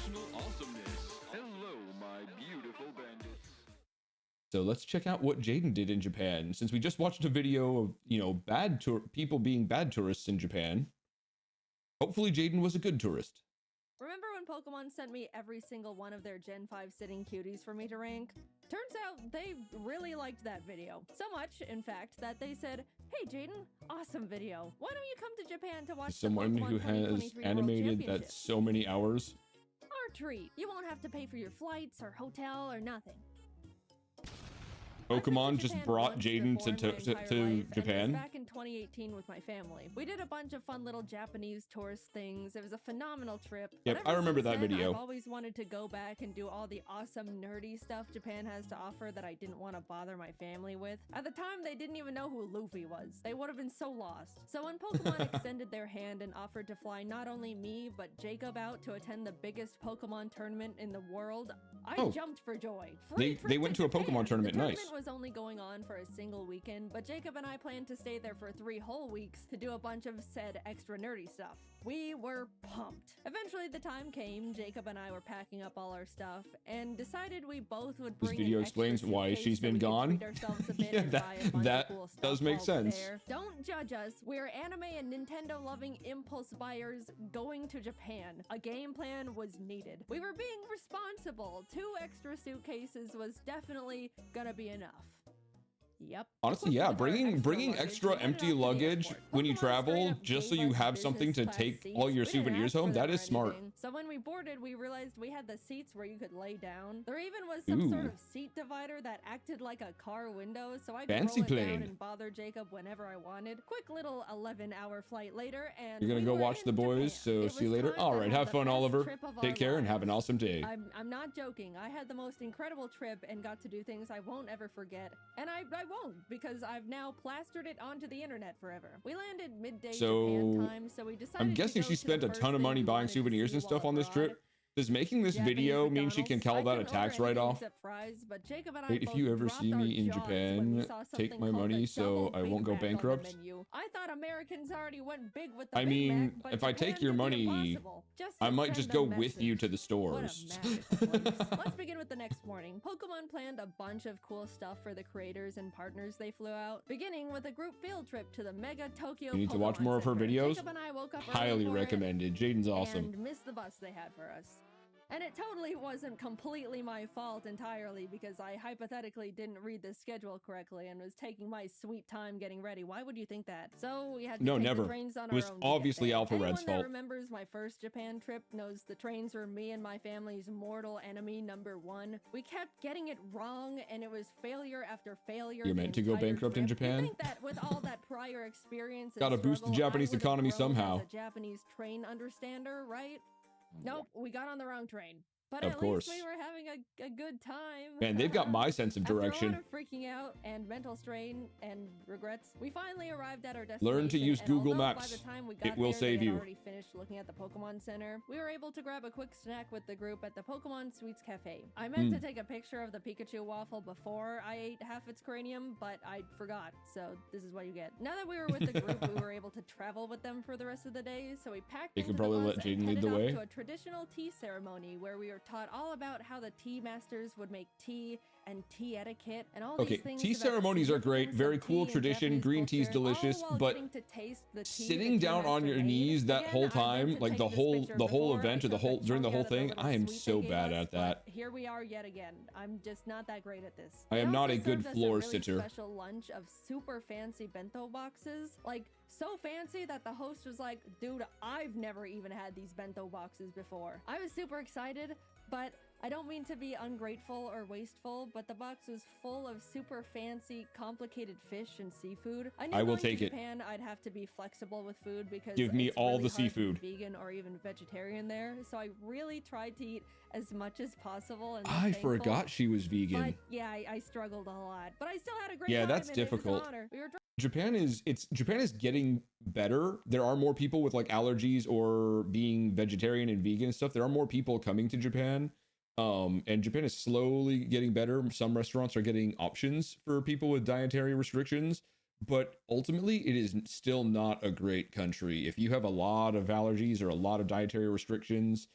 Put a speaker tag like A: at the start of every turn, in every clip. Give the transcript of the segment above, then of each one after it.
A: International awesomeness. Hello, my beautiful bandits.
B: So let's check out what Jaiden did in Japan. Since we just watched a video of, you know, people being bad tourists in Japan, hopefully Jaiden was a good tourist.
C: Remember when Pokemon sent me every single one of their Gen 5 sitting cuties for me to rank? Turns out they really liked that video. So much, in fact, that they said, "Hey Jaiden, awesome video. Why don't you come to Japan to watch
B: Someone
C: the Pokemon
B: who has
C: 2023 World
B: animated that
C: Championships?"
B: so many hours.
C: Our treat. You won't have to pay for your flights or hotel or nothing.
B: Pokemon just brought Jaiden to Japan.
C: Back in 2018 with my family. We did a bunch of fun little Japanese tourist things. It was a phenomenal trip.
B: Yep, I remember that video.
C: I've always wanted to go back and do all the awesome nerdy stuff Japan has to offer that I didn't want to bother my family with. At the time, they didn't even know who Luffy was. They would have been so lost. So when Pokemon extended their hand and offered to fly not only me, but Jacob out to attend the biggest Pokemon tournament in the world, I jumped for joy.
B: They went to a Pokemon tournament, nice.
C: The tournament was only going on for a single weekend, but Jacob and I planned to stay there for 3 whole weeks to do a bunch of said extra nerdy stuff. We were pumped. Eventually the time came, Jacob and I were packing up all our stuff and decided we both would bring
B: This video explains why she's been gone. Yeah, that does make sense.
C: Don't judge us. We're anime and Nintendo loving impulse buyers going to Japan. A game plan was needed. We were being responsible. 2 extra suitcases was definitely gonna be enough. Yep.
B: Honestly, yeah, bringing extra empty luggage when you travel just so you have something to take all your souvenirs home, that is smart.
C: So when we boarded, we realized we had the seats where you could lay down. There even was some sort of seat divider that acted like a car window, so I could roll it down and bother Jacob whenever I wanted. Quick little 11-hour flight later, and
B: you're gonna go watch the boys, so see you later. All right, have fun, Oliver. Take care and have an awesome day.
C: I'm not joking. I had the most incredible trip and got to do things I won't ever forget. And I won't, because I've now plastered it onto the internet forever. We landed midday Japan time, so we decided
B: I'm guessing she spent a ton of money buying souvenirs and stuff on this trip. Does making this video mean she can call that a tax write-off? Wait, if you ever see me in Japan, take my money so I won't go bankrupt.
C: I thought Americans already went big with the
B: I mean, if I take your money, I might just go with you to the stores.
C: Let's begin with the next morning. Pokemon planned a bunch of cool stuff for the creators and partners they flew out, beginning with a group field trip to the Mega Tokyo.
B: You need to watch more of her videos. Highly recommended. Jaiden's awesome.
C: And missed the bus they had for us. And it totally wasn't completely my fault entirely, because I hypothetically didn't read the schedule correctly and was taking my sweet time getting ready. Why would you think that? So we had to take the trains on our own.
B: It was obviously Alphared's fault.
C: Anyone that remembers my first Japan trip knows the trains were me and my family's mortal enemy #1. We kept getting it wrong, and it was failure after failure.
B: You're meant to go bankrupt in Japan?
C: You think that with all that prior experience,
B: gotta boost the Japanese economy somehow.
C: As a Japanese train understander, right? Nope, we got on the wrong train. But
B: of course,
C: least we were having a good time.
B: Man, they've got my sense of direction.
C: After a lot of freaking out and mental strain and regrets, we finally arrived at our destination.
B: Learn to use Google Maps.
C: By the time we got
B: it will
C: there,
B: save you.
C: Already finished looking at the Pokemon Center. We were able to grab a quick snack with the group at the Pokemon Sweets Cafe. I meant to take a picture of the Pikachu waffle before I ate half its cranium, but I forgot. So this is what you get. Now that we were with the group, we were able to travel with them for the rest of the day. So we packed.
B: You could probably let Jaiden lead the way.
C: To a traditional tea ceremony where we were taught all about how the tea masters would make tea and tea etiquette and all these things.
B: Tea ceremonies are great, very cool tradition. Green tea's delicious, but sitting down on your knees that whole time, like the whole event or during the whole thing, I am so bad at that.
C: Here we are yet again. I'm just not that great at this.
B: I am not a good floor sitter.
C: Special lunch of super fancy bento boxes, like so fancy that the host was like, "Dude, I've never even had these bento boxes before." I was super excited, but I don't mean to be ungrateful or wasteful, but the box was full of super fancy, complicated fish and seafood.
B: I will take it.
C: Japan, I'd have to be flexible with food because
B: give me all the seafood.
C: Vegan or even vegetarian there, so I really tried to eat as much as possible. And
B: I forgot she was vegan.
C: But yeah, I struggled a lot, but I still had a great time.
B: Yeah, that's difficult. Japan is getting better. There are more people with like allergies or being vegetarian and vegan and stuff. There are more people coming to Japan. And Japan is slowly getting better. Some restaurants are getting options for people with dietary restrictions, but ultimately it is still not a great country. If you have a lot of allergies or a lot of dietary restrictions,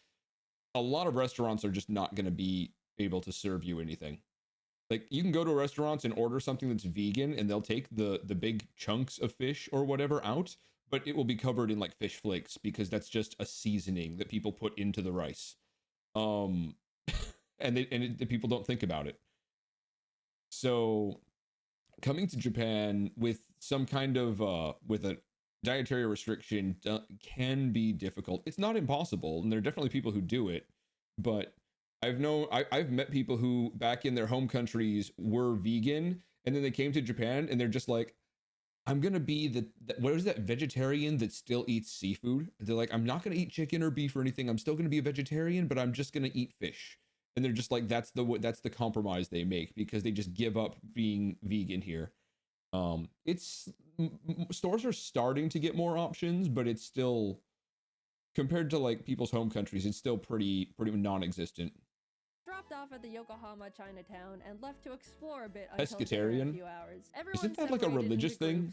B: a lot of restaurants are just not going to be able to serve you anything. Like, you can go to restaurants and order something that's vegan, and they'll take the big chunks of fish or whatever out, but it will be covered in like fish flakes because that's just a seasoning that people put into the rice. And the people don't think about it. So coming to Japan with some kind of with a dietary restriction can be difficult. It's not impossible, and there are definitely people who do it, but I've met people who back in their home countries were vegan, and then they came to Japan and they're just like, I'm gonna be the what is that vegetarian that still eats seafood? They're like, I'm not gonna eat chicken or beef or anything. I'm still gonna be a vegetarian, but I'm just gonna eat fish. And they're just like, that's the compromise they make because they just give up being vegan here. Stores are starting to get more options, but it's still, compared to like people's home countries, it's still pretty non-existent.
C: Dropped off at the Yokohama Chinatown and left to explore a bit until dinner in a
B: Pescatarian?
C: few hours.
B: Isn't that like a religious thing?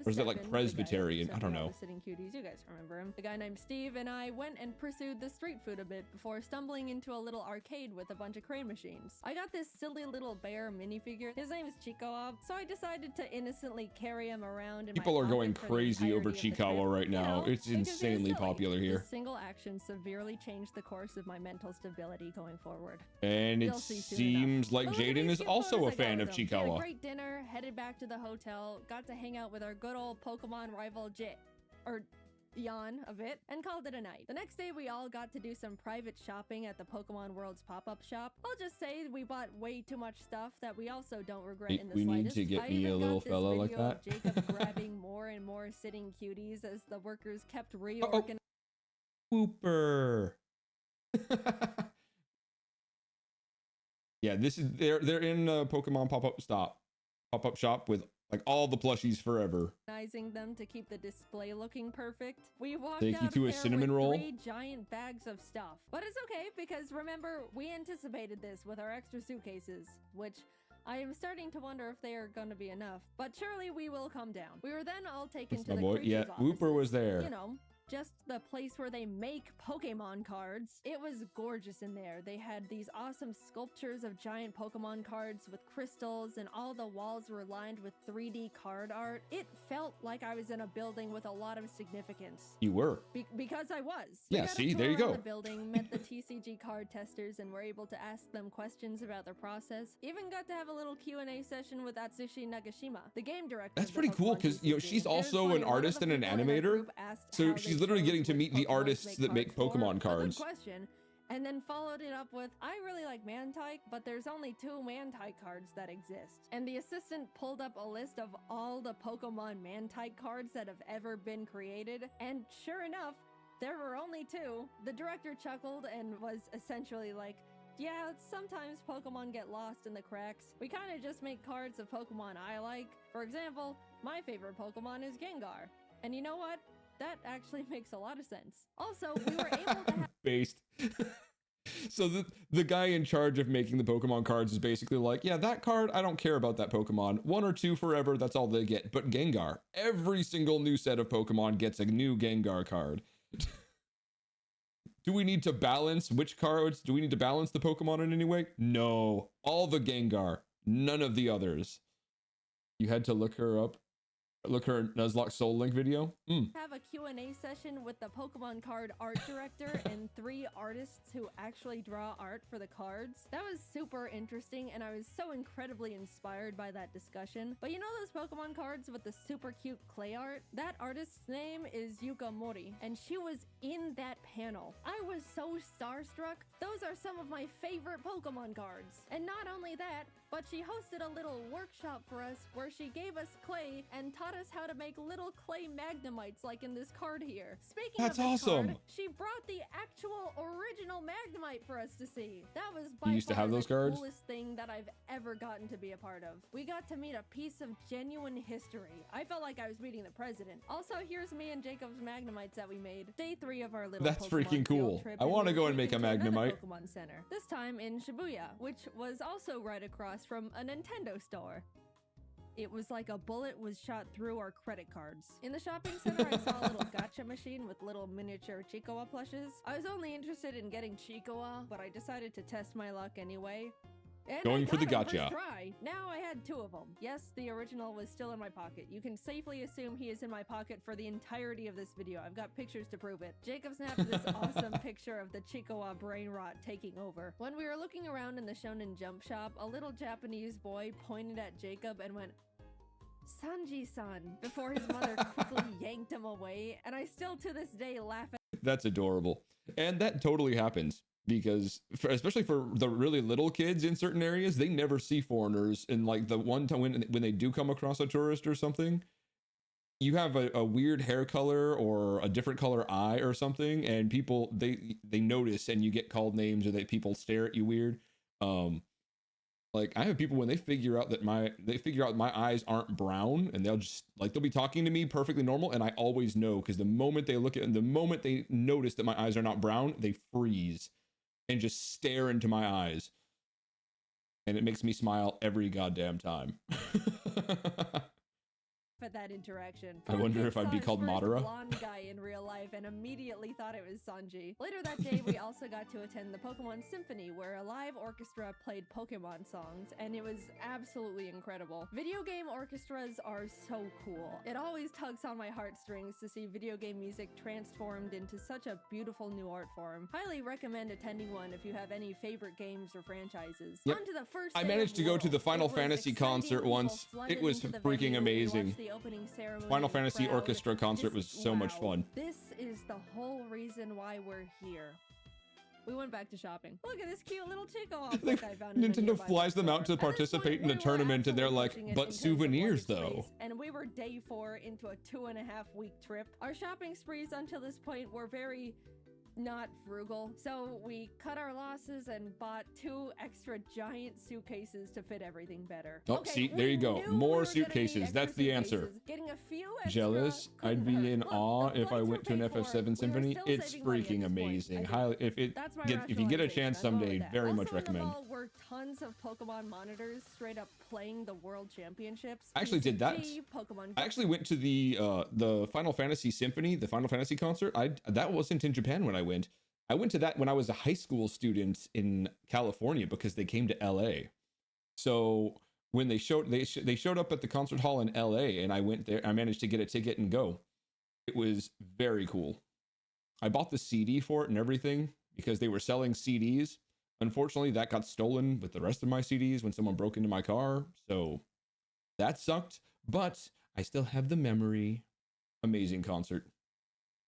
B: Or is that like Presbyterian? I don't know.
C: Sitting cuties, you guys remember him. The guy named Steve and I went and pursued the street food a bit before stumbling into a little arcade with a bunch of crane machines. I got this silly little bear minifigure. His name is Chikawa, so I decided to innocently carry him around in
B: People
C: my
B: are going
C: pocket for the
B: crazy over
C: entirety of the
B: Chikawa
C: trip.
B: right now.
C: You know,
B: It's
C: because it was
B: insanely
C: silly.
B: popular here.
C: This single action severely changed the course of my mental stability going forward.
B: And it
C: You'll see soon
B: seems
C: enough.
B: like
C: But look at
B: Jaiden
C: these
B: is
C: cute
B: also
C: photos
B: a
C: I got
B: fan
C: with
B: of
C: him. We had a
B: Chikawa.
C: great dinner, headed back to the hotel, got to hang out with our good old Pokemon rival Jan a bit, and called it a night. The next day, we all got to do some private shopping at the Pokemon World's pop-up shop. I'll just say we bought way too much stuff that we also don't regret in the
B: We need
C: slightest.
B: to get
C: I
B: me
C: even
B: a
C: got
B: little
C: this
B: fella like
C: video of
B: that.
C: Jacob grabbing more and more sitting cuties as the workers kept reorganizing.
B: Whooper. Yeah, this is they're in Pokemon pop-up shop with like all the plushies forever.
C: Them to keep the display looking perfect. We walked
B: Take you
C: out
B: to
C: of
B: a
C: there
B: cinnamon
C: with
B: roll?
C: 3 giant bags of stuff. But it's okay because remember, we anticipated this with our extra suitcases, which I am starting to wonder if they are going to be enough. But surely we will come down. We were then all taken
B: That's
C: to
B: my
C: the
B: boy.
C: creatures
B: Yeah, Whooper
C: offices.
B: was there.
C: You know, just the place where they make Pokemon cards. It was gorgeous in there. They had these awesome sculptures of giant Pokemon cards with crystals, and all the walls were lined with 3D card art. It felt like I was in a building with a lot of significance.
B: You were.
C: Because I was.
B: Yeah,
C: We got a
B: see,
C: tour
B: there you
C: around
B: go.
C: The building, met the TCG card testers, and were able to ask them questions about their process. Even got to have a little Q&A session with Atsushi Nagashima, the game director.
B: That's
C: of the
B: pretty cool
C: Pokemon
B: because, you know,
C: TCG.
B: she's
C: It was
B: also
C: funny,
B: an
C: one of
B: artist
C: the
B: and an
C: people in our
B: animator.
C: group asked
B: So
C: how
B: she's
C: they
B: literally
C: chose
B: getting to
C: which
B: meet the
C: Pokemon to
B: artists that make
C: cards for.
B: Pokemon
C: A
B: cards.
C: good question. And then followed it up with, I really like Mantike, but there's only 2 Mantike cards that exist. And the assistant pulled up a list of all the Pokemon Mantike cards that have ever been created, and sure enough, there were only 2. The director chuckled and was essentially like, yeah, sometimes Pokemon get lost in the cracks. We kind of just make cards of Pokemon I like. For example, my favorite Pokemon is Gengar. And you know what? That actually makes a lot of sense. Also, we were able to have
B: Based. So the guy in charge of making the Pokemon cards is basically like, yeah, that card, I don't care about that Pokemon. 1 or 2 forever, that's all they get. But Gengar, every single new set of Pokemon gets a new Gengar card. Do we need to balance which cards? Do we need to balance the Pokemon in any way? No. All the Gengar. None of the others. You had to look her up. Look her Nuzlocke Soul Link video.
C: have a Q&A session with the Pokemon card art director and 3 artists who actually draw art for the cards. That was super interesting, and I was so incredibly inspired by that discussion. But you know those Pokemon cards with the super cute clay art? That artist's name is Yuka Mori, and she was in that panel. I was so starstruck. Those are some of my favorite Pokemon cards. And not only that, but she hosted a little workshop for us where she gave us clay and taught us how to make little clay Magnemites like in this card here. Speaking
B: That's
C: of this
B: awesome.
C: card, she brought the actual original Magnemite for us to see. That was by
B: You used to
C: far
B: have those
C: the
B: cards?
C: coolest thing that I've ever gotten to be a part of. We got to meet a piece of genuine history. I felt like I was meeting the president. Also, here's me and Jacob's Magnemites that we made. Day 3 of our little
B: That's
C: Pokemon
B: freaking
C: field
B: cool.
C: trip,
B: I
C: and
B: wanna
C: we
B: go
C: were
B: and make a
C: taken to another
B: Magnemite.
C: Pokemon Center. This time in Shibuya, which was also right across from a Nintendo store. it was like a bullet was shot through our credit cards. In the shopping center, I saw a little gacha machine with little miniature Chiikawa plushes. I was only interested in getting Chiikawa, but I decided to test my luck anyway. And
B: Going for the
C: got him
B: gacha.
C: first try. Now I had 2 of them. Yes, the original was still in my pocket. You can safely assume he is in my pocket for the entirety of this video. I've got pictures to prove it. Jacob snapped this awesome picture of the Chiikawa brain rot taking over. When we were looking around in the Shonen Jump shop, a little Japanese boy pointed at Jacob and went, "Sanji-san," before his mother quickly yanked him away, and I still to this day laugh at
B: That's adorable. And that totally happens because especially for the really little kids in certain areas, they never see foreigners. And like the one time when they do come across a tourist or something, you have a weird hair color or a different color eye or something, and people they notice, and you get called names, or people stare at you weird. Like I have people when they figure out my eyes aren't brown, and they'll be talking to me perfectly normal, and I always know, because the moment they look at and the moment they notice that my eyes are not brown, they freeze and just stare into my eyes, and it makes me smile every goddamn time.
C: that interaction.
B: I wonder if I'd be called Madara.
C: Blonde guy in real life and immediately thought it was Sanji. Later that day, we also got to attend the Pokemon Symphony, where a live orchestra played Pokemon songs, and it was absolutely incredible. Video game orchestras are so cool. It always tugs on my heartstrings to see video game music transformed into such a beautiful new art form. Highly recommend attending one if you have any favorite games or franchises.
B: Yep.
C: On to the first
B: I
C: day
B: managed
C: of
B: to go to the
C: Worlds.
B: Final
C: It was
B: Fantasy
C: exciting.
B: concert
C: People
B: once.
C: flooded
B: It was
C: into the
B: freaking
C: venue. We watched
B: amazing.
C: the opening ceremony
B: Final
C: with the
B: Fantasy
C: crowd.
B: Orchestra concert was so much fun.
C: This is the whole reason why we're here. We went back to shopping. Look at this cute little Chico book I found in a
B: Nintendo
C: nearby
B: flies them out to
C: bookstore. At this
B: participate
C: point,
B: in a
C: we were
B: tournament, and they're
C: absolutely
B: like,
C: pushing it
B: but
C: in terms of
B: souvenirs
C: luggage
B: though.
C: space, and we were day 4 into a 2.5-week trip. Our shopping sprees until this point were very not frugal, so we cut our losses and bought 2 extra giant suitcases to fit everything better.
B: Oh,
C: Okay,
B: see, there
C: we
B: you go.
C: knew we
B: More
C: were gonna need
B: suitcases.
C: extra
B: That's the answer.
C: suitcases. Getting a few extra
B: Jealous? I'd
C: couldn't
B: be
C: hurt.
B: in
C: Look,
B: awe
C: the
B: if I
C: flights were
B: went to an
C: paid for.
B: FF7
C: We were
B: Symphony.
C: still
B: It's
C: saving money at
B: freaking
C: this point.
B: amazing.
C: I
B: Highly, if you get a chance
C: That's my
B: someday,
C: rationalization.
B: very
C: Also
B: much
C: in the
B: recommend.
C: mall were tons of Pokemon monitors straight up playing the World Championships.
B: I actually did that.
C: TCG, Pokemon
B: I actually went to the Final Fantasy Symphony, the Final Fantasy concert. That wasn't in Japan when I went. I went to that when I was a high school student in California because they came to LA. So when they showed up at the concert hall in LA, and I went there, I managed to get a ticket and go. It was very cool. I bought the CD for it and everything because they were selling CDs. Unfortunately, that got stolen with the rest of my CDs when someone broke into my car. So that sucked, but I still have the memory. Amazing concert.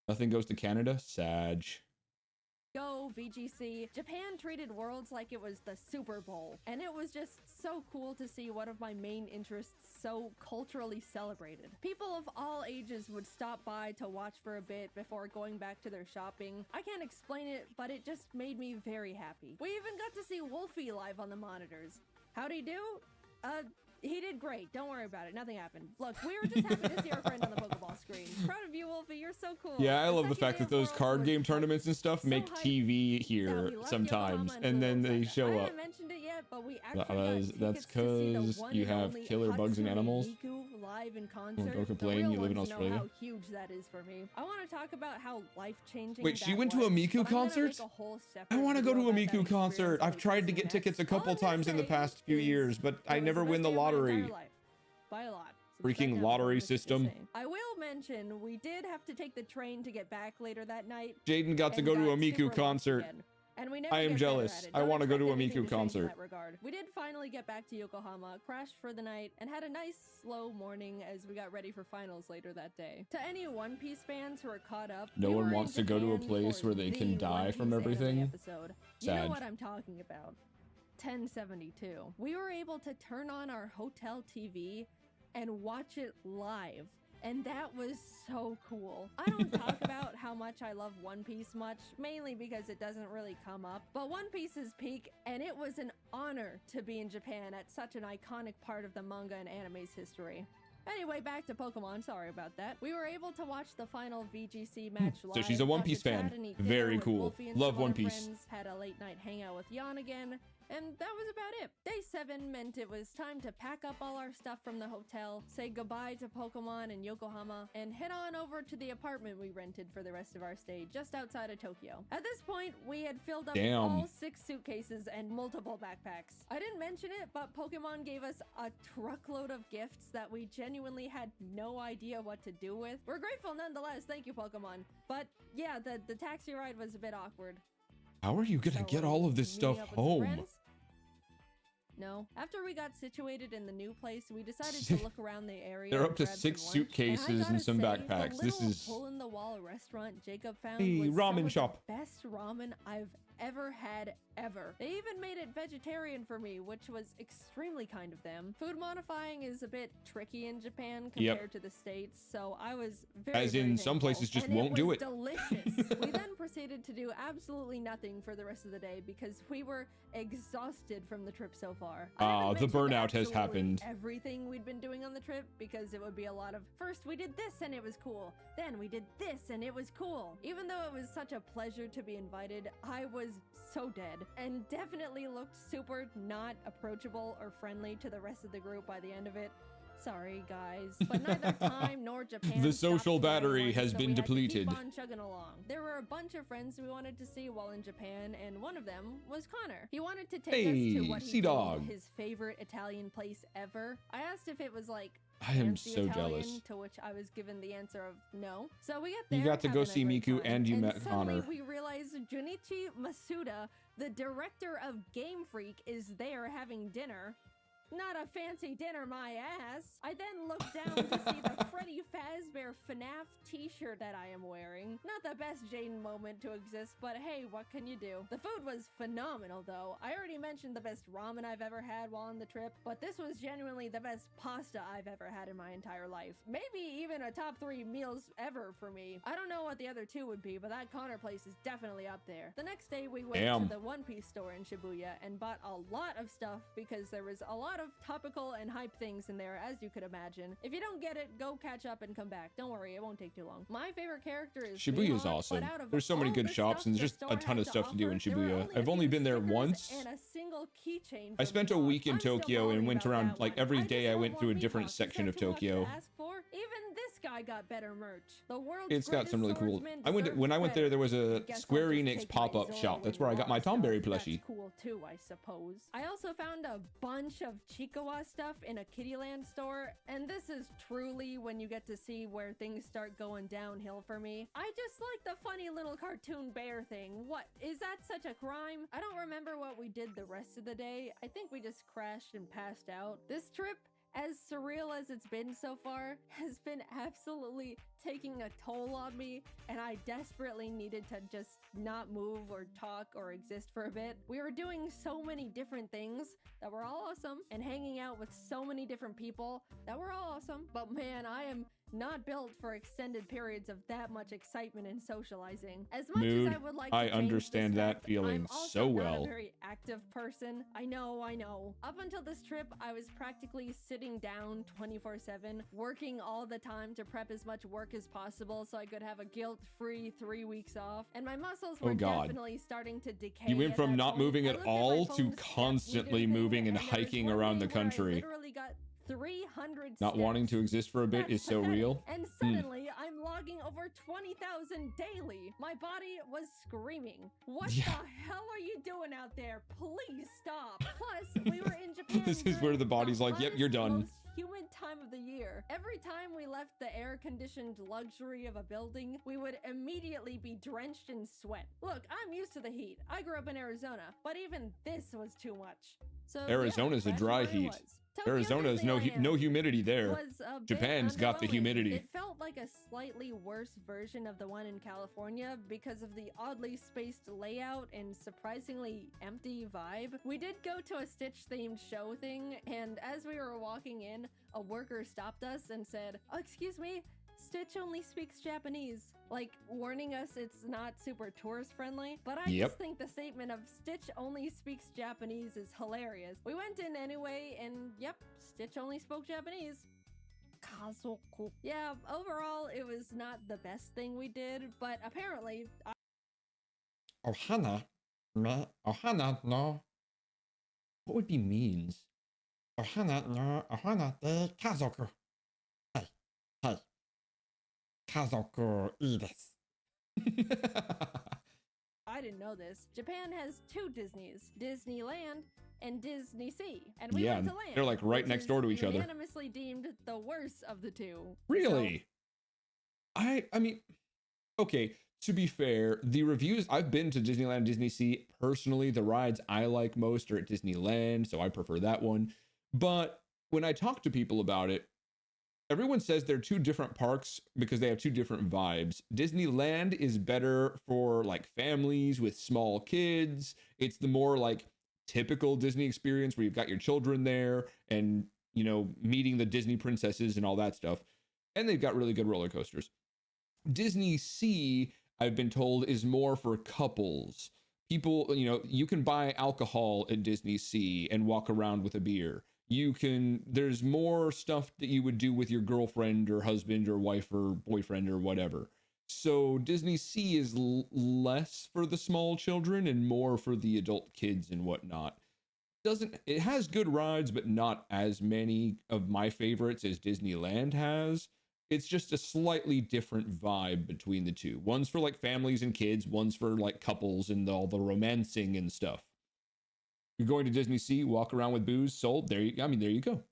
B: Nothing goes to Canada. Sag.
C: Go VGC. Japan treated Worlds like it was the Super Bowl, and it was just so cool to see one of my main interests so culturally celebrated. People of all ages would stop by to watch for a bit before going back to their shopping. I can't explain it, but it just made me very happy. We even got to see Wolfie live on the monitors. How'd he do? He did great. Don't worry about it. Nothing happened. Look, we were just happy to see our friend on the Pokeball screen. Proud of you, Wolfie. You're so cool.
B: Yeah, I love the
C: second
B: fact
C: day
B: that
C: of
B: those
C: Worlds
B: card
C: was
B: game tournaments and stuff
C: so
B: make
C: hyped.
B: TV
C: Yeah,
B: here
C: we left
B: sometimes,
C: Yokohama
B: and then
C: until
B: they
C: sunset.
B: show
C: I
B: up.
C: haven't mentioned it yet, but we actually
B: That's
C: got tickets to see the
B: because
C: one
B: you
C: and
B: have
C: only
B: killer bugs and
C: Hatsune
B: animals.
C: Miku live in concert.
B: don't complain,
C: The real
B: you live in
C: ones know
B: Australia.
C: how huge that is for me. I want to talk about how life-changing.
B: Wait, she
C: that
B: went to a
C: was,
B: Miku
C: but I'm gonna
B: concert?
C: make a whole
B: I
C: separate
B: want to go
C: video
B: to a
C: about that
B: Miku concert.
C: experience
B: I've tried to get
C: next.
B: tickets a
C: All
B: couple
C: I'm gonna
B: times in the
C: say
B: past few
C: is
B: years, but I
C: it was
B: never
C: the
B: win
C: best
B: the
C: day of my entire
B: lottery.
C: life. By a lot.
B: Freaking
C: Second,
B: lottery
C: I'm just
B: system.
C: saying. I will mention we did have to take the train to get back later that night.
B: Jaden got to
C: and
B: go to a
C: got
B: Miku
C: super lost
B: concert.
C: again. And we never
B: I am
C: get better
B: jealous.
C: at it.
B: I
C: Don't
B: wanna go to
C: expect
B: a
C: anything
B: Miku
C: to change in
B: concert.
C: that regard. We did finally get back to Yokohama, crashed for the night, and had a nice slow morning as we got ready for finals later that day. To any One Piece fans who are caught up,
B: No
C: we
B: one
C: were in
B: wants to go to a
C: Japan
B: place
C: for
B: where they can
C: the
B: die
C: One
B: from
C: Piece anime
B: everything.
C: Episode. You know
B: Sad.
C: what I'm talking about. 1072. We were able to turn on our hotel TV and watch it live. And that was so cool. I don't talk about how much I love One Piece much, mainly because it doesn't really come up. But One Piece is peak, and it was an honor to be in Japan at such an iconic part of the manga and anime's history. Anyway, back to Pokemon. Sorry about that. We were able to watch the final VGC match live.
B: So she's a One
C: got to
B: Piece
C: chat
B: fan.
C: and eat
B: Very
C: dinner with
B: cool.
C: Wolfie and
B: Love
C: some
B: One
C: other
B: Piece.
C: friends, had a late night hangout with Jan again, And that was about it. Day 7 meant it was time to pack up all our stuff from the hotel, say goodbye to Pokemon and Yokohama, and head on over to the apartment we rented for the rest of our stay just outside of Tokyo. At this point, we had filled up all 6 suitcases and multiple backpacks. I didn't mention it, but Pokemon gave us a truckload of gifts that we genuinely had no idea what to do with. We're grateful nonetheless, thank you Pokemon. But yeah, the taxi ride was a bit awkward.
B: How are you gonna get all of this stuff home?
C: No. After we got situated in the new place, we decided to look around the area.
B: They're up to 6 suitcases and some backpacks. This is
C: hole in the wall restaurant Jacob found
B: a
C: was
B: ramen shop.
C: The best ramen I've ever had ever. They even made it vegetarian for me, which was extremely kind of them. Food modifying is a bit tricky in Japan compared to the States, so I was very
B: some places just won't do it.
C: Delicious. We then proceeded to do absolutely nothing for the rest of the day because we were exhausted from the trip so far.
B: The burnout has happened.
C: Everything we'd been doing on the trip, because it would be a lot of, first we did this and it was cool, then we did this and it was cool. Even though it was such a pleasure to be invited, I was so dead and definitely looked super not approachable or friendly to the rest of the group by the end of it. Sorry guys, but neither time nor Japan.
B: The social battery has been depleted.
C: Keep on chugging along. There were a bunch of friends we wanted to see while in Japan, and one of them was Connor. He wanted to take us to what he called his favorite Italian place ever. I asked if it was like
B: I am so
C: Italian,
B: jealous.
C: to which I was given the answer of no. So we got there.
B: You got to go see Miku and you met Connor.
C: We realized Junichi Masuda, the director of Game Freak, is there having dinner. Not a fancy dinner, my ass. I then looked down to see the Freddy Fazbear FNAF t-shirt that I am wearing. Not the best Jaiden moment to exist, but hey, what can you do? The food was phenomenal though. I already mentioned the best ramen I've ever had while on the trip, but this was genuinely the best pasta I've ever had in my entire life. Maybe even a top 3 meals ever for me. I don't know what the other 2 would be, but that Connor place is definitely up there. The next day we went to the One Piece store in Shibuya and bought a lot of stuff because there was a lot of topical and hype things in there, as you could imagine. If you don't get it, go catch up and come back. Don't worry, it won't take too long. My favorite character is
B: Shibuya is awesome. There's so many good shops and there's just a ton of stuff to do in Shibuya. I've only been there once.
C: And a single keychain.
B: I spent a week in Tokyo and went around like every day. I went through a different section of Tokyo.
C: Even this guy got better merch. The world's
B: It's got some really cool. When I went there was a Square Enix pop-up shop. That's where I got my Tomberry plushie.
C: That's cool too, I suppose. I also found a bunch of Chikawa stuff in a Kittyland store, and this is truly when you get to see where things start going downhill for me. I just like the funny little cartoon bear thing. What, is that such a crime? I don't remember what we did the rest of the day. I think we just crashed and passed out. This trip, as surreal as it's been so far, has been absolutely taking a toll on me, and I desperately needed to just not move or talk or exist for a bit. We were doing so many different things that were all awesome, and hanging out with so many different people that were all awesome, but man, I am not built for extended periods of that much excitement and socializing. As much as I would like to
B: understand that feeling so well.
C: I'm a very active person. I know. Up until this trip, I was practically sitting down 24/7, working all the time to prep as much work as possible so I could have a guilt-free 3 weeks off. And my muscles were definitely starting to decay.
B: You went from not moving at all to constantly moving and hiking around the country.
C: Literally got 300
B: Not wanting to exist for a bit is so real.
C: And suddenly, I'm logging over 20,000 daily. My body was screaming. What the hell are you doing out there? Please stop. Plus, we were in Japan.
B: This is where the body's like, yep, you're done.
C: Most humid time of the year. Every time we left the air-conditioned luxury of a building, we would immediately be drenched in sweat. Look, I'm used to the heat. I grew up in Arizona, but even this was too much. So
B: Arizona's a dry heat. Arizona's no humidity there. Japan's got the humidity.
C: It felt like a slightly worse version of the one in California because of the oddly spaced layout and surprisingly empty vibe. We did go to a Stitch-themed show thing, and as we were walking in, a worker stopped us and said, "Oh, excuse me, Stitch only speaks Japanese," like warning us it's not super tourist friendly. But I just think the statement of Stitch only speaks Japanese is hilarious. We went in anyway, and yep, Stitch only spoke Japanese. Kazoku. Yeah, overall, it was not the best thing we did, but apparently...
B: Ohana no. What would be means?
C: I didn't know this. Japan has two Disneys, Disneyland and Disney Sea. And we
B: Yeah,
C: went to Land.
B: they're like right
C: which
B: next
C: is
B: door to each other.
C: unanimously deemed the worst of the two.
B: Really? I mean, okay, to be fair, the reviews, I've been to Disneyland and Disney Sea. Personally, the rides I like most are at Disneyland, so I prefer that one. But when I talk to people about it, everyone says they're two different parks because they have two different vibes. Disneyland is better for like families with small kids. It's the more like typical Disney experience where you've got your children there and, you know, meeting the Disney princesses and all that stuff. And they've got really good roller coasters. Disney Sea, I've been told, is more for couples. People, you know, you can buy alcohol at Disney Sea and walk around with a beer. There's more stuff that you would do with your girlfriend or husband or wife or boyfriend or whatever. So Disney Sea is less for the small children and more for the adult kids and whatnot. It has good rides, but not as many of my favorites as Disneyland has. It's just a slightly different vibe between the two. One's for like families and kids, one's for like couples and all the romancing and stuff. You're going to Disney Sea, walk around with booze sold. There you go.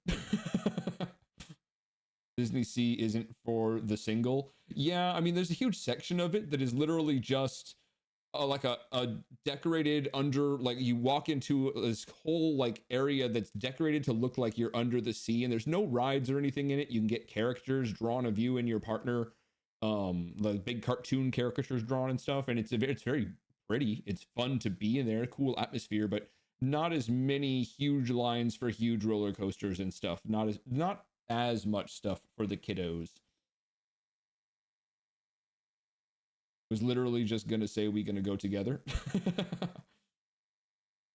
B: Disney Sea isn't for the single. Yeah, I mean, there's a huge section of it that is literally just like a decorated under, like you walk into this whole like area that's decorated to look like you're under the sea, and there's no rides or anything in it. You can get characters drawn of you and your partner, the big cartoon caricatures drawn and stuff, and it's very pretty. It's fun to be in there, cool atmosphere, but not as many huge lines for huge roller coasters and stuff. Not as much stuff for the kiddos. Was literally just gonna say we gonna go together.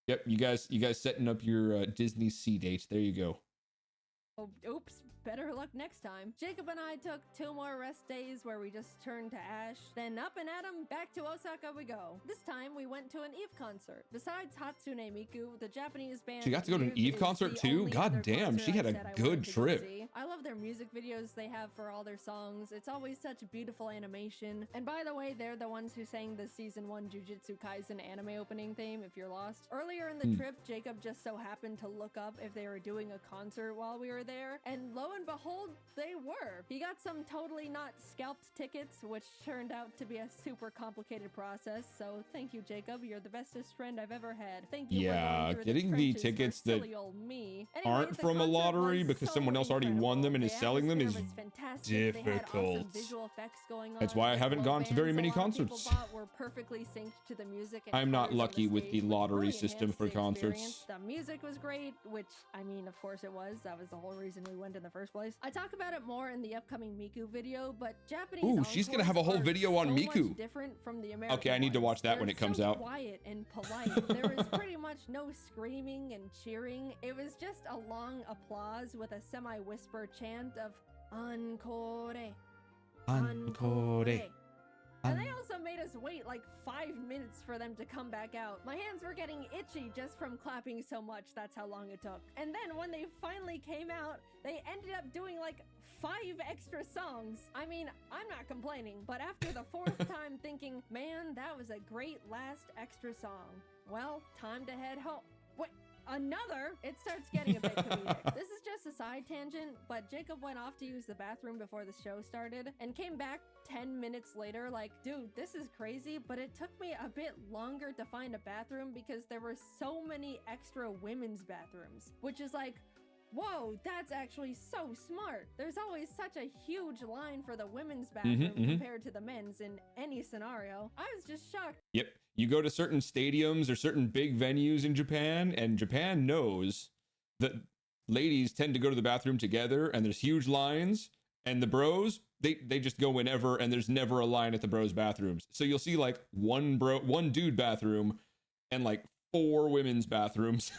B: Yep, you guys setting up your Disney Sea date. There you go.
C: Oh, oops, better luck next time. Jacob and I took 2 more rest days where we just turned to ash. Then up and at 'em, back to Osaka we go. This time we went to an Eve concert. Besides Hatsune Miku, the Japanese band
B: She got to go to an Eve concert too? God damn, she had a good trip.
C: I love their music videos they have for all their songs. It's always such beautiful animation. And by the way, they're the ones who sang the season 1 Jujutsu Kaisen anime opening theme, if you're lost. Earlier in the trip, Jacob just so happened to look up if they were doing a concert while we were there, and lo and behold, they were. He got some totally not scalped tickets, which turned out to be a super complicated process, so thank you, Jacob. You're the bestest friend I've ever had. Thank you.
B: Yeah,
C: for
B: getting the tickets that aren't from a lottery because someone else already won them and is selling them is difficult. That's why I haven't gone to very many concerts. I'm not lucky with the lottery system for concerts.
C: The music was great, which, I mean, of course it was. That was the whole reason we went in the first place. I talk about it more in the upcoming Miku video, but Japanese
B: Ooh, she's gonna have a whole video on Miku.
C: Different from the American
B: okay, I need to watch that when it comes out.
C: Quiet and polite. There was pretty much no screaming and cheering. It was just a long applause with a semi-whisper chant of encore, encore. And they also made us wait like 5 minutes for them to come back out. My hands were getting itchy just from clapping so much. That's how long it took. And then when they finally came out, they ended up doing like 5 extra songs. I mean, I'm not complaining, but after the 4th time thinking, man, that was a great last extra song. Well, time to head home. Wait, another? It starts getting a bit comedic. This is just a side tangent, but Jacob went off to use the bathroom before the show started and came back 10 minutes later like, dude, this is crazy, but it took me a bit longer to find a bathroom because there were so many extra women's bathrooms, which is like, whoa, that's actually so smart. There's always such a huge line for the women's bathroom compared to the men's in any scenario. I was just shocked.
B: Yep. You go to certain stadiums or certain big venues in Japan, and Japan knows that ladies tend to go to the bathroom together, and there's huge lines, and the bros, they just go whenever, and there's never a line at the bros' bathrooms. So you'll see like one dude bathroom and like 4 women's bathrooms.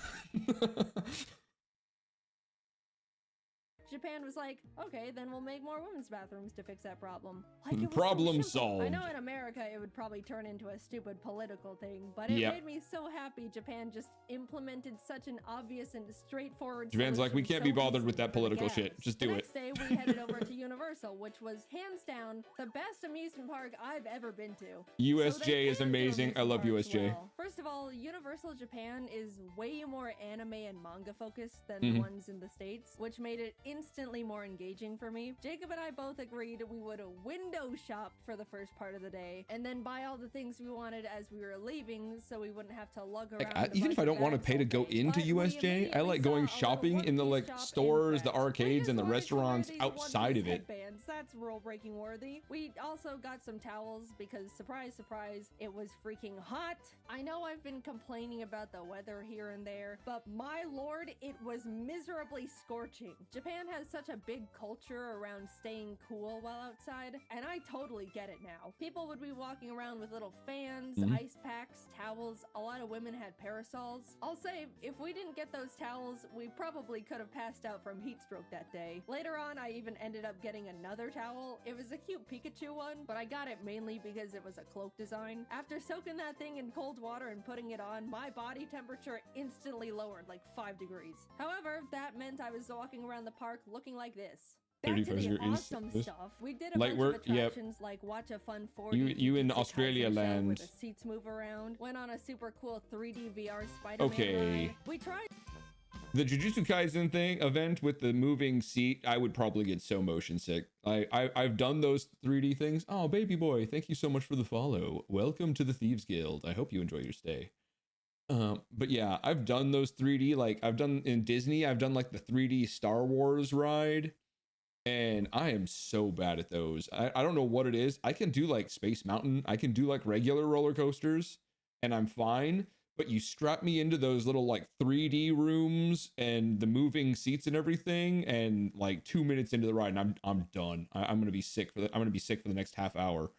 C: Japan was like, okay, then we'll make more women's bathrooms to fix that problem. Like, it was so
B: Problem
C: simple. I know
B: solved.
C: in America it would probably turn into a stupid political thing, but it
B: Yep.
C: made me so happy Japan just implemented such an obvious and straightforward
B: Japan's like, we
C: solution
B: can't
C: so
B: be bothered with
C: easily
B: that
C: for the
B: political shit.
C: gals.
B: Just
C: The
B: do it.
C: next day we headed over to Universal, which was hands down the best amusement park I've ever been to.
B: USJ
C: So they
B: is
C: can do
B: amazing. I
C: amusement
B: love
C: parks
B: USJ.
C: well. First of all, Universal Japan is way more anime and manga focused than
B: Mhm.
C: the ones in the States, which made it instantly more engaging for me. Jacob and I both agreed we would window shop for the first part of the day and then buy all the things we wanted as we were leaving so we wouldn't have to lug around.
B: Like, even if I don't want to pay to go into USJ, I like going shopping in the like stores, the arcades, and the restaurants outside of it.
C: Headbands. That's rule breaking worthy. We also got some towels because surprise, surprise, it was freaking hot. I know I've been complaining about the weather here and there, but my lord, it was miserably scorching. Japan has such a big culture around staying cool while outside, and I totally get it now. People would be walking around with little fans, ice packs, towels. A lot of women had parasols. I'll say, if we didn't get those towels, we probably could have passed out from heat stroke that day. Later on, I even ended up getting another towel. It was a cute Pikachu one, but I got it mainly because it was a cloak design. After soaking that thing in cold water and putting it on, my body temperature instantly lowered like 5 degrees. However, that meant I was walking around the park looking like this. Back to
B: 35
C: the
B: degrees.
C: awesome stuff. We did a
B: Light
C: bunch
B: work,
C: of
B: yep.
C: attractions like watch a fun 4D
B: You in
C: Jujutsu
B: Australia
C: Kaisen show
B: land.
C: where the seats move around. Went on a super cool 3D VR Spider-Man
B: Okay.
C: ride. We tried
B: The Jujutsu Kaisen thing event with the moving seat, I would probably get so motion sick. I've done those 3D things. Oh, baby boy, thank you so much for the follow. Welcome to the Thieves Guild. I hope you enjoy your stay. But yeah, I've done those 3D, like I've done in Disney, I've done like the 3D Star Wars ride, and I am so bad at those. I don't know what it is. I can do like Space Mountain, I can do like regular roller coasters, and I'm fine. But you strap me into those little like 3D rooms and the moving seats and everything, and like 2 minutes into the ride, and I'm done. I'm gonna be sick for I'm gonna be sick for the next half hour.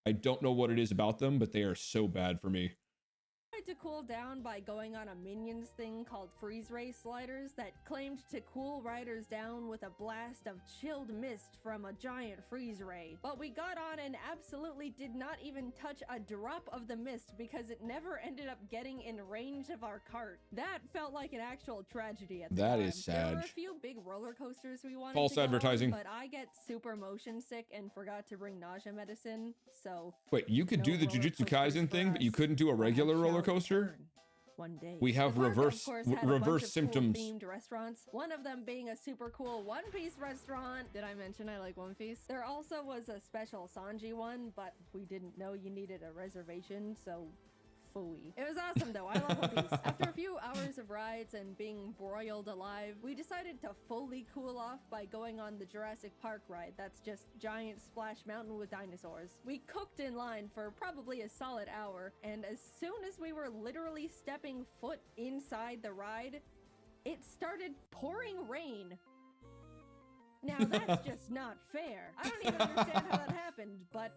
B: I don't know what it is about them, but they are so bad for me.
C: to cool down by going on a Minions thing called Freeze Ray sliders that claimed to cool riders down with a blast of chilled mist from a giant freeze ray. But we got on and absolutely did not even touch a drop of the mist because it never ended up getting in range of our cart. That felt like an actual tragedy at the time.
B: That is
C: There were
B: sad.
C: a few big roller coasters we wanted
B: False
C: to go on,
B: advertising.
C: but I get super motion sick and forgot to bring nausea medicine, so
B: Wait, you could
C: no
B: do the
C: roller
B: Jujutsu
C: coasters
B: Kaisen
C: for
B: thing, but you
C: us.
B: couldn't do a
C: But I
B: regular roller
C: shall
B: coaster?
C: return one day.
B: We have
C: The park,
B: reverse-
C: of course, had a bunch
B: reverse
C: of
B: symptoms.
C: Cool themed restaurants. One of them being a super cool One Piece restaurant. Did I mention I like One Piece? There also was a special Sanji one, but we didn't know you needed a reservation, so phooey. It was awesome though. I love One Piece. After a few hours of rides and being broiled alive, we decided to fully cool off by going on the Jurassic Park ride. That's just giant splash mountain with dinosaurs. We cooked in line for probably a solid hour, and as soon as we were literally stepping foot inside the ride, it started pouring rain. Now that's just not fair. I don't even understand how that happened, but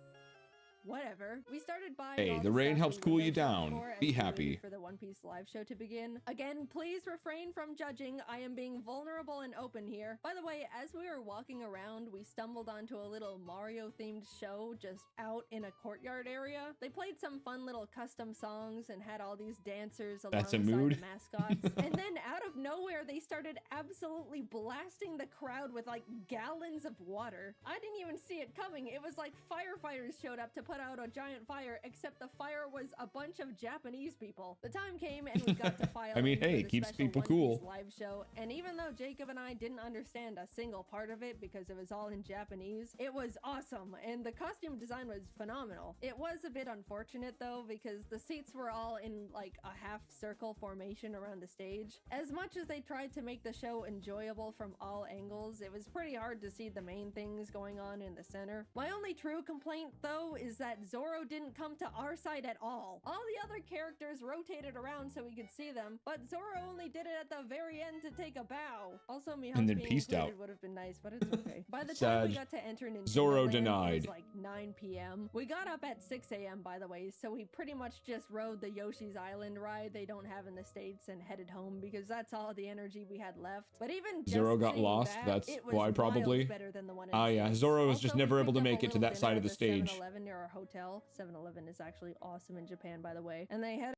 C: whatever. We started buying
B: Hey,
C: all
B: the rain
C: stuff
B: helps
C: we
B: cool you
C: window shopped
B: down.
C: for as
B: Be
C: we
B: happy.
C: waited for the One Piece live show to begin. Again, please refrain from judging. I am being vulnerable and open here. By the way, as we were walking around, we stumbled onto a little Mario-themed show just out in a courtyard area. They played some fun little custom songs and had all these dancers
B: That's a
C: alongside
B: mood.
C: the mascots. And then out of nowhere, they started absolutely blasting the crowd with like gallons of water. I didn't even see it coming. It was like firefighters showed up to put out a giant fire, except the fire was a bunch of Japanese people. The time came and we got to file
B: I mean,
C: in for
B: hey,
C: the
B: keeps
C: special
B: people
C: One
B: cool.
C: Piece live show, and even though Jacob and I didn't understand a single part of it because it was all in Japanese, it was awesome, and the costume design was phenomenal. It was a bit unfortunate though because the seats were all in like a half circle formation around the stage. As much as they tried to make the show enjoyable from all angles, it was pretty hard to see the main things going on in the center. My only true complaint though is that Zoro didn't come to our side at all. All the other characters rotated around so we could see them, but Zoro only did it at the very end to take a bow. Also, Mihawk
B: And then
C: being
B: peaced
C: included
B: out.
C: would have been nice, but it's okay. By the time
B: Sad.
C: we got to enter Nintendo
B: Zoro
C: Land,
B: denied.
C: it was like 9 p.m. We got up at 6 a.m. by the way, so we pretty much just rode the Yoshi's Island ride they don't have in the States and headed home because that's all the energy we had left. But even
B: Zoro got
C: seeing
B: lost,
C: that,
B: that's
C: it was
B: why probably.
C: miles better than the one in
B: Ah,
C: the
B: yeah,
C: States.
B: Zoro was
C: Also,
B: just
C: we
B: never able
C: picked
B: to
C: up
B: make
C: a
B: it to
C: little
B: that side
C: dinner
B: of the
C: at
B: stage.
C: 7-Eleven near our hotel. 7-Eleven is actually awesome in Japan, by the way. And they had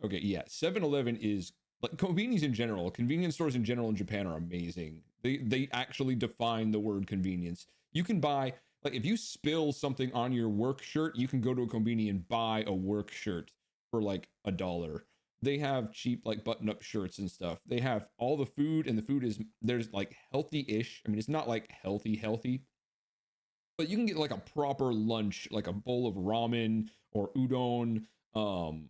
B: Okay, yeah, 7-Eleven is like convenience in general. Convenience stores in general in Japan are amazing. They actually define the word convenience. You can buy, like, if you spill something on your work shirt, you can go to a convenience and buy a work shirt for like $1. They have cheap like button-up shirts and stuff. They have all the food, and the food is, there's like healthy-ish. I mean, it's not like healthy, but you can get like a proper lunch, like a bowl of ramen or udon, oden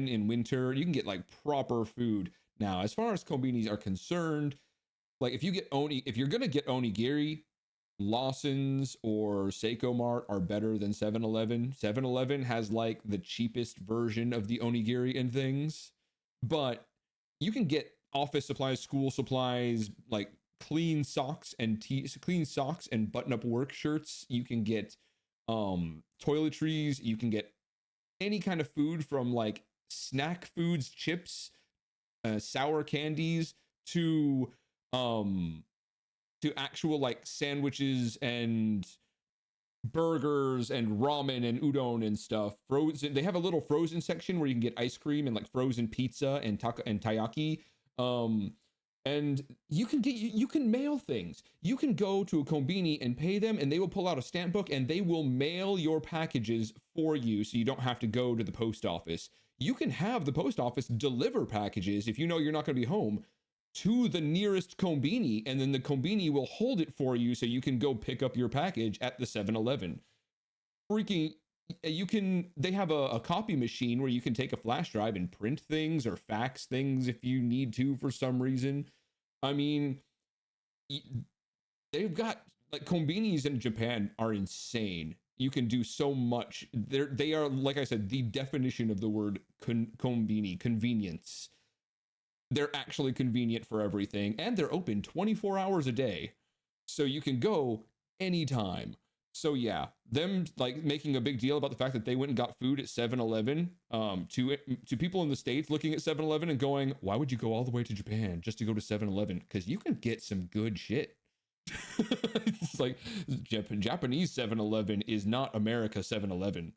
B: in winter. You can get like proper food. Now, as far as konbinis are concerned, like if you're gonna get onigiri, Lawson's or Seiko Mart are better than 7-Eleven. 7-Eleven has like the cheapest version of the onigiri and things, but you can get office supplies, school supplies, like clean socks and button-up work shirts. You can get toiletries. You can get any kind of food from like snack foods, chips, sour candies to actual like sandwiches and burgers and ramen and udon and stuff. Frozen. They have a little frozen section where you can get ice cream and like frozen pizza and taiyaki. And you can mail things. You can go to a konbini and pay them, and they will pull out a stamp book and they will mail your packages for you, so you don't have to go to the post office. You can have the post office deliver packages if you know you're not going to be home to the nearest konbini, and then the konbini will hold it for you so you can go pick up your package at the 7-Eleven. Freaking, they have a copy machine where you can take a flash drive and print things or fax things if you need to for some reason. I mean, they've got, like, konbinis in Japan are insane. You can do so much. They are, like I said, the definition of the word konbini, convenience. They're actually convenient for everything, and they're open 24 hours a day, so you can go anytime. So yeah, them like making a big deal about the fact that they went and got food at 7-Eleven, to people in the States looking at 7-Eleven and going, why would you go all the way to Japan just to go to 7-Eleven? Because you can get some good shit. It's like Japanese 7-Eleven is not America 7-Eleven.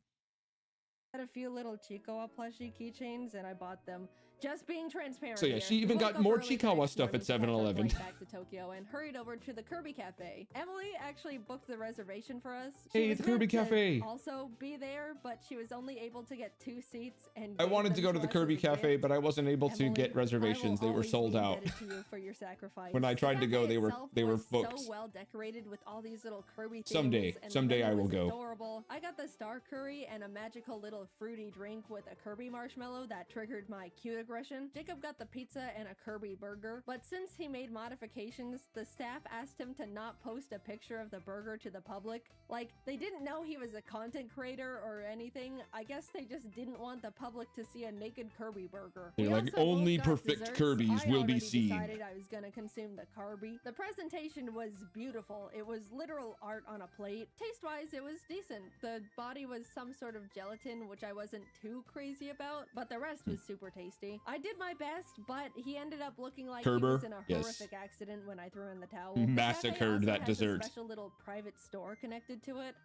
C: had a few little Chikawa plushie keychains and I bought them. Just being transparent.
B: So yeah,
C: here.
B: she even
C: We
B: got
C: woke up
B: more
C: early the
B: Chikawa
C: next
B: stuff
C: morning
B: at
C: to catch our
B: 7-Eleven.
C: flight back to Tokyo and hurried over to the Kirby Cafe. Emily actually booked the reservation for us.
B: Hey, it's Kirby Cafe.
C: Also be there, but she was only able to get 2 seats and
B: I wanted to go to the
C: us
B: Kirby
C: as a
B: Cafe,
C: gift.
B: but I wasn't able to
C: Emily,
B: get reservations.
C: I
B: They
C: will
B: were
C: always
B: sold
C: be
B: out.
C: indebted to you for your sacrifice.
B: When I tried to go,
C: The
B: they were
C: cafe
B: booked.
C: itself was so well decorated with all these little Kirby things.
B: Someday
C: and the
B: I
C: menu
B: will
C: was
B: go.
C: Adorable. I got the star curry and a magical little fruity drink with a Kirby marshmallow that triggered my cute aggression. Jacob got the pizza and a Kirby burger, but since he made modifications, the staff asked him to not post a picture of the burger to the public. Like, they didn't know he was a content creator or anything. I guess they just didn't want the public to see a naked Kirby burger.
B: They're
C: We
B: like,
C: also both
B: only
C: got
B: perfect
C: desserts.
B: Kirby's
C: I
B: will be
C: already
B: seen.
C: decided I was gonna consume the Kirby. The presentation was beautiful. It was literal art on a plate. Taste-wise, it was decent. The body was some sort of gelatin, which I wasn't too crazy about, but the rest was super tasty. I did my best, but he ended up looking like
B: Kerber?
C: he was in a
B: Yes.
C: horrific accident when I threw in the towel.
B: Massacred
C: the cafe also
B: that
C: has
B: dessert.
C: A special little private store connected to it.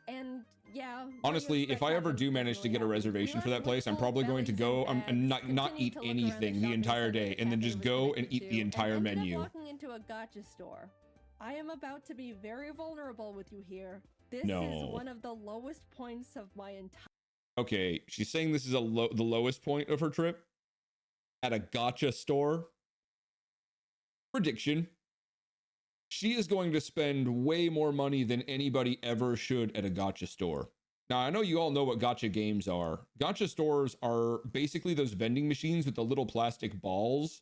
C: And yeah, what
B: Honestly,
C: you
B: if I
C: expect
B: ever
C: happens
B: do manage to
C: definitely
B: get a
C: happened.
B: reservation
C: We
B: for that
C: left
B: place, I'm
C: with
B: probably
C: full
B: going to
C: bellies
B: go
C: and
B: and
C: bags,
B: not
C: continued
B: eat
C: to look around the
B: anything the
C: shopping
B: entire
C: center
B: day,
C: the
B: and then
C: cafe
B: just
C: was
B: go and
C: connected
B: eat the
C: to,
B: entire
C: and ended up
B: menu.
C: walking into a gacha store. I am about to be very vulnerable with you here. This
B: No.
C: is one of the lowest points of my entire.
B: Okay, she's saying this is the lowest point of her trip at a gacha store. Prediction. She is going to spend way more money than anybody ever should at a gacha store. Now, I know you all know what gacha games are. Gacha stores are basically those vending machines with the little plastic balls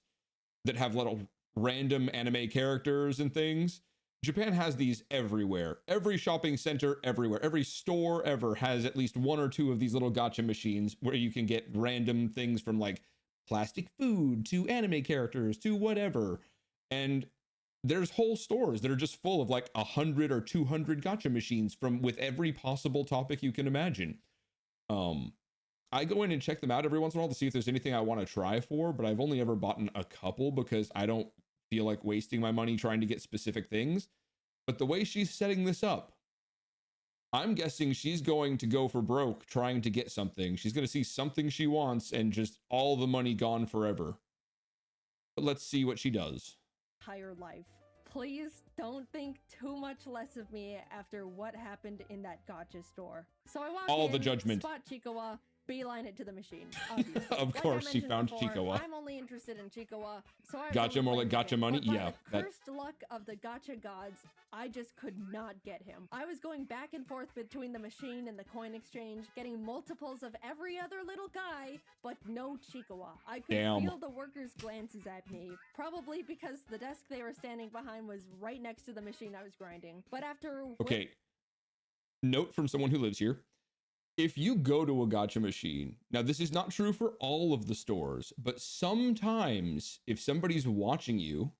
B: that have little random anime characters and things. Japan has these everywhere. Every shopping center everywhere. Every store ever has at least one or two of these little gacha machines where you can get random things from like plastic food to anime characters to whatever. And there's whole stores that are just full of like 100 or 200 gacha machines from with every possible topic you can imagine. I go in and check them out every once in a while to see if there's anything I want to try for, but I've only ever bought a couple because I don't feel like wasting my money trying to get specific things. But the way she's setting this up, I'm guessing she's going to go for broke trying to get something. She's going to see something she wants and just all the money gone forever. But let's see what she does.
C: Entire life. Please don't think too much less of me after what happened in that gacha store. So I walk
B: All
C: in,
B: the judgment.
C: spot Chikawa, beeline it to the machine. Obviously.
B: Of
C: Like
B: course,
C: I
B: she
C: mentioned
B: found
C: before,
B: Chikawa.
C: I'm only interested in Chikawa, so I
B: Gotcha,
C: only
B: more like
C: played
B: gotcha
C: him.
B: money?
C: But by
B: Yeah,
C: the
B: that-
C: cursed luck of the gacha gods, I just could not get him. I was going back and forth between the machine and the coin exchange, getting multiples of every other little guy, but no Chikawa. I could
B: Damn.
C: feel the workers' glances at me, probably because the desk they were standing behind was right next to the machine I was grinding. But after
B: Okay. Note from someone who lives here. If you go to a gacha machine, now this is not true for all of the stores, but sometimes if somebody's watching you,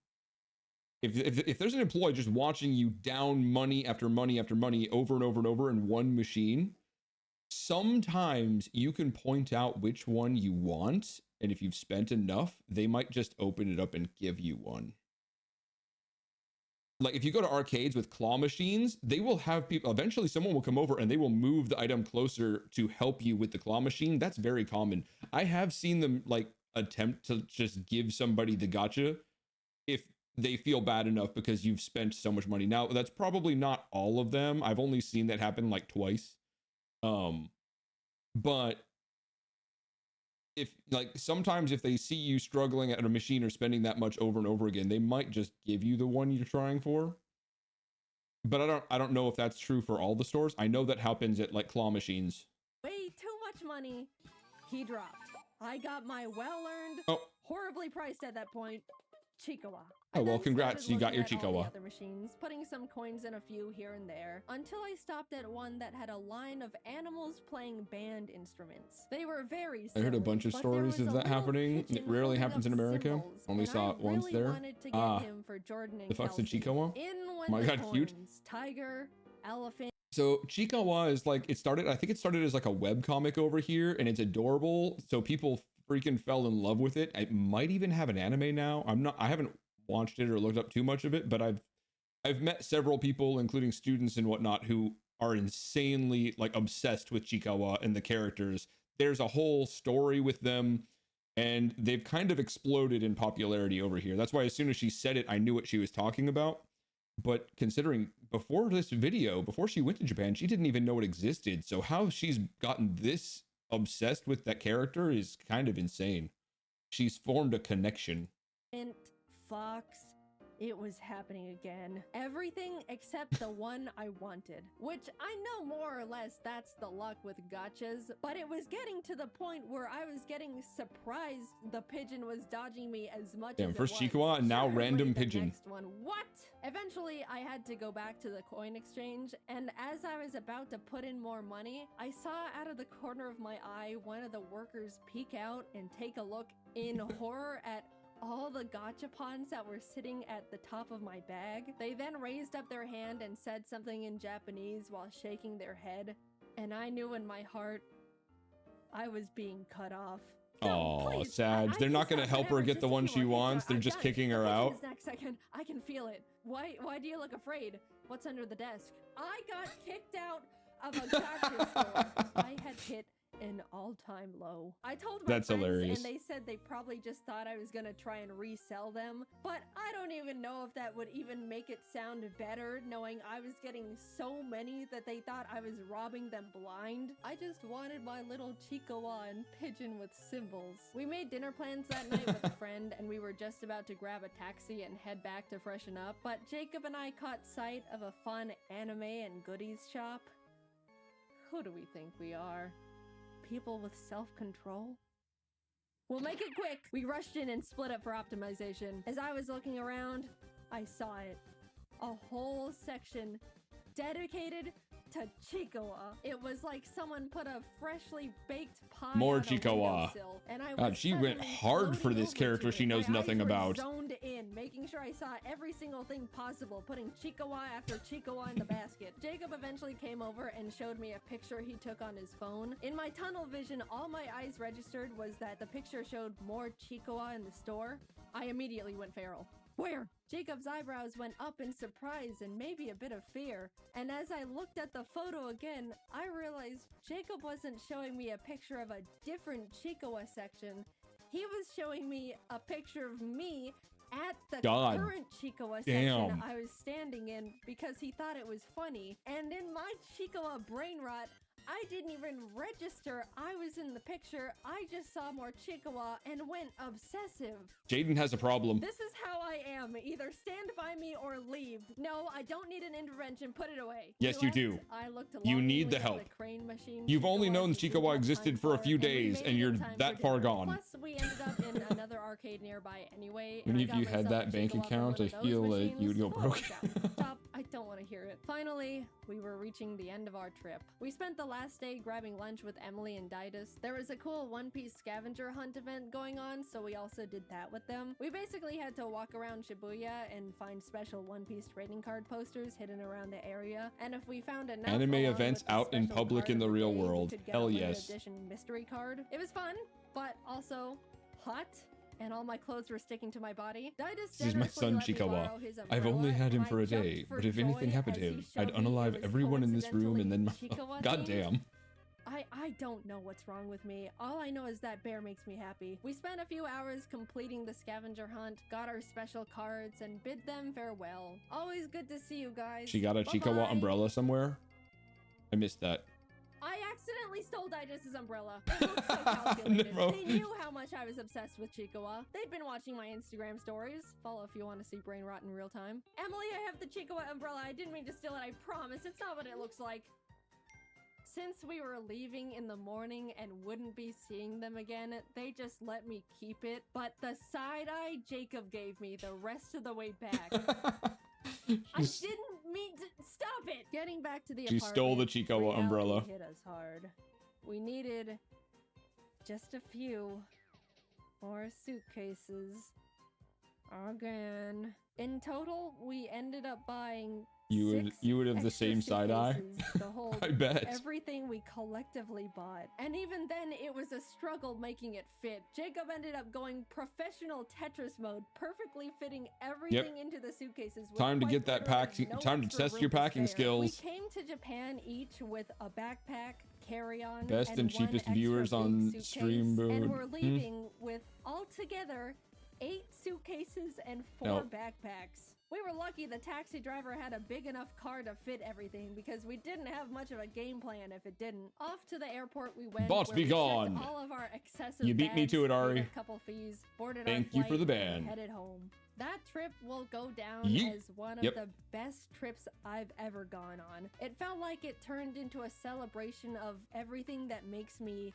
B: if there's an employee just watching you down money after money after money over and over and over in one machine, sometimes you can point out which one you want, and if you've spent enough, they might just open it up and give you one. Like if you go to arcades with claw machines, they will have people, eventually someone will come over and they will move the item closer to help you with the claw machine. That's very common. I have seen them like attempt to just give somebody the gacha if they feel bad enough because you've spent so much money. Now that's probably not all of them. I've only seen that happen like twice. But if like sometimes if they see you struggling at a machine or spending that much over and over again, they might just give you the one you're trying for. But I don't know if that's true for all the stores. I know that happens at like claw machines.
C: way too much money, he dropped. I got my well-earned,
B: Oh,
C: horribly priced at that point, Chikawa.
B: Oh,
C: I
B: well,
C: then
B: congrats,
C: started
B: you got your
C: looking at all
B: Chikawa.
C: the other machines, putting some coins in a few here and there, until I stopped at one that had a line of animals playing band instruments. They were very
B: I heard a
C: silly,
B: bunch of
C: but there
B: stories
C: was
B: of
C: a
B: that
C: little
B: happening. It
C: pigeon
B: rarely
C: holding
B: happens in
C: up
B: America.
C: cymbals,
B: Only
C: and
B: saw
C: I
B: it once
C: really
B: there.
C: wanted to get
B: Ah,
C: him for Jordan and
B: the fuck's a
C: Kelsey.
B: Chikawa?
C: In went
B: My
C: the
B: God, cute.
C: coins. Tiger, elephant.
B: So Chikawa is like, I think it started as like a web comic over here, and it's adorable. So people freaking fell in love with it. It might even have an anime now. I haven't watched it or looked up too much of it, but I've met several people, including students and whatnot, who are insanely like obsessed with Chikawa and the characters. There's a whole story with them, and they've kind of exploded in popularity over here. That's why as soon as she said it, I knew what she was talking about. But considering before this video, before she went to Japan, she didn't even know it existed. So how she's gotten this obsessed with that character is kind of insane. She's formed a connection.
C: Fox. It was happening again. Everything except the one I wanted. Which I know more or less that's the luck with gachas, but it was getting to the point where I was getting surprised the pigeon was dodging me as much
B: Damn,
C: as
B: first
C: it was.
B: Chikawa and now
C: Sure,
B: random
C: read the
B: pigeon.
C: Next one. What? Eventually, I had to go back to the coin exchange, and as I was about to put in more money, I saw out of the corner of my eye one of the workers peek out and take a look in horror at all the gachapons that were sitting at the top of my bag. They then raised up their hand and said something in Japanese while shaking their head, and I knew in my heart I was being cut off.
B: Oh,
C: please,
B: Sag.
C: I
B: They're
C: can
B: not going to
C: stop
B: help her
C: whenever,
B: get
C: just
B: the
C: a
B: one
C: few
B: she
C: more hits.
B: wants. They're
C: I've
B: just
C: got it.
B: kicking
C: The
B: her out.
C: pigeon's next second. I can feel it. Why do you look afraid? What's under the desk? I got kicked out of a gacha store. I had hit an all-time low. I told my
B: That's
C: friends,
B: hilarious.
C: and they said they probably just thought I was gonna try and resell them, but I don't even know if that would even make it sound better, knowing I was getting so many that they thought I was robbing them blind. I just wanted my little Chikawa and pigeon with cymbals. We made dinner plans that night with a friend, and we were just about to grab a taxi and head back to freshen up, but Jacob and I caught sight of a fun anime and goodies shop. Who do we think we are? People with self-control? We'll make it quick. We rushed in and split up for optimization. As I was looking around, I saw it. a whole section dedicated to Chikawa. It was like someone put a freshly baked pie
B: More
C: on a
B: Chikawa.
C: windowsill, and I
B: God,
C: was
B: she went
C: suddenly
B: hard for
C: floating
B: this
C: over
B: character
C: to
B: she
C: it.
B: knows
C: My
B: nothing
C: eyes were
B: about.
C: zoned in, making sure I saw every single thing possible, putting Chikawa after Chikawa in the basket. Jacob eventually came over and showed me a picture he took on his phone. In my tunnel vision, all my eyes registered was that the picture showed more Chikawa in the store. I immediately went feral. Where? Jacob's eyebrows went up in surprise and maybe a bit of fear. And as I looked at the photo again, I realized Jacob wasn't showing me a picture of a different Chikawa section. He was showing me a picture of me at the
B: God
C: current Chikawa
B: damn.
C: section I was standing in because he thought it was funny. And in my Chikawa brain rot, I didn't even register I was in the picture. I just saw more Chikawa and went obsessive.
B: Jaiden has a problem.
C: This is how I am. Either stand by me or leave. No, I don't need an intervention. Put it away.
B: Yes,
C: He
B: you
C: left.
B: do.
C: I looked
B: You need the
C: longingly at
B: help.
C: crane machine
B: You've only
C: Chikawas
B: known
C: we didn't
B: Chikawa
C: have
B: existed
C: time
B: for a few
C: and we
B: days,
C: made
B: and
C: it
B: you're
C: in time
B: that
C: for
B: far
C: dinner.
B: gone.
C: Plus, we ended up in another arcade nearby anyway.
B: When
C: and I
B: if
C: got
B: you had
C: myself
B: that
C: a
B: bank
C: Chikawa from
B: account,
C: one
B: I
C: of those
B: feel like
C: machines.
B: you'd go
C: Oh,
B: broke.
C: Stop. I don't want to hear it. Finally, we were reaching the end of our trip. We spent the last day grabbing lunch with Emily and Didus. There was a cool One Piece scavenger hunt event going on, so we also did that with them. We basically had to walk around Shibuya and find special One Piece trading card posters hidden around the area. And if we found enough
B: Anime
C: along
B: events
C: with the
B: out in
C: special
B: public
C: card
B: in
C: of
B: the real
C: day, we
B: world.
C: could get
B: Hell
C: a limited
B: yes.
C: edition mystery card. It was fun, but also hot. And all my clothes were sticking to my body. Didus
B: This is my son, Chikawa. I've only had him for a day, but if anything happened to him, I'd unalive everyone in this room and then God damn.
C: I don't know what's wrong with me. All I know is that bear makes me happy. We spent a few hours completing the scavenger hunt, got our special cards, and bid them farewell. Always good to see you guys.
B: She got a
C: Bye-bye.
B: Chikawa umbrella somewhere? I missed that.
C: I accidentally stole Didus' umbrella. It looked so calculated.
B: No.
C: They knew how much I was obsessed with Chikawa. They'd been watching my Instagram stories. Follow if you want to see brain rot in real time. Emily, I have the Chikawa umbrella. I didn't mean to steal it, I promise. It's not what it looks like. Since we were leaving in the morning and wouldn't be seeing them again, they just let me keep it. But the side eye Jacob gave me the rest of the way back. I didn't mean to stop it. Getting back to the
B: She
C: apartment,
B: stole the Chikawa
C: reality
B: umbrella.
C: hit us hard. We needed just a few more suitcases again. In total, we ended up buying
B: You would have the
C: extra
B: same side eye?
C: suitcases to hold
B: I bet.
C: everything we collectively bought. And even then, it was a struggle making it fit. Jacob ended up going professional Tetris mode, perfectly fitting everything into the suitcases. with
B: Time to
C: quite
B: get that
C: literally
B: packing.
C: no
B: Time to
C: extra
B: test
C: room
B: your
C: to
B: packing
C: spare.
B: skills.
C: We came to Japan each with a backpack, carry-on,
B: Best and
C: one
B: cheapest
C: extra
B: viewers
C: big
B: on
C: suitcase,
B: stream mode.
C: and we're leaving with altogether 8 suitcases and 4
B: Nope.
C: backpacks. We were lucky the taxi driver had a big enough car to fit everything because we didn't have much of a game plan if it didn't. Off to the airport we went.
B: Bots
C: where
B: be
C: we checked
B: gone.
C: all of our excessive
B: You beat me
C: bags,
B: to it,
C: paid
B: Ari.
C: a couple fees, boarded
B: Thank
C: our
B: you for the
C: flight, and
B: ban.
C: headed home. That trip will go down
B: Yeet.
C: as one of
B: Yep.
C: the best trips I've ever gone on. It felt like it turned into a celebration of everything that makes me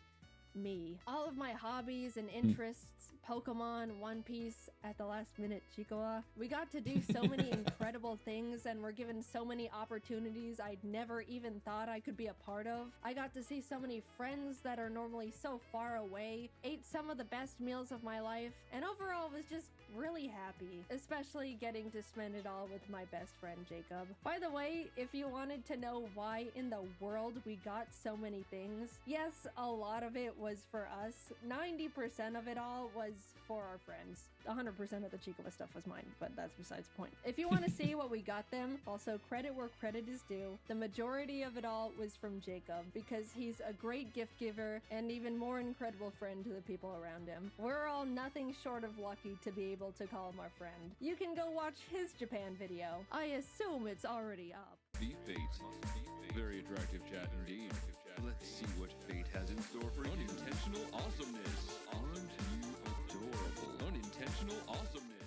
C: me. All of my hobbies and interests, Pokemon, One Piece, at the last minute Chikawa. We got to do so many incredible things and were given so many opportunities I'd never even thought I could be a part of. I got to see so many friends that are normally so far away, ate some of the best meals of my life, and overall was just really happy, especially getting to spend it all with my best friend Jacob. By the way, if you wanted to know why in the world we got so many things, yes, a lot of it was for us. 90% of it all was for our friends. 100% of the Chikawa stuff was mine, but that's besides the point. If you want to see what we got them, also credit where credit is due, the majority of it all was from Jacob because he's a great gift giver and even more incredible friend to the people around him. We're all nothing short of lucky to be able to call him our friend. You can go watch his Japan video. I assume it's already up.
A: The fate. Very attractive chat indeed. Let's see what fate has in store for you. Unintentional awesomeness. Aren't you adorable? Unintentional awesomeness.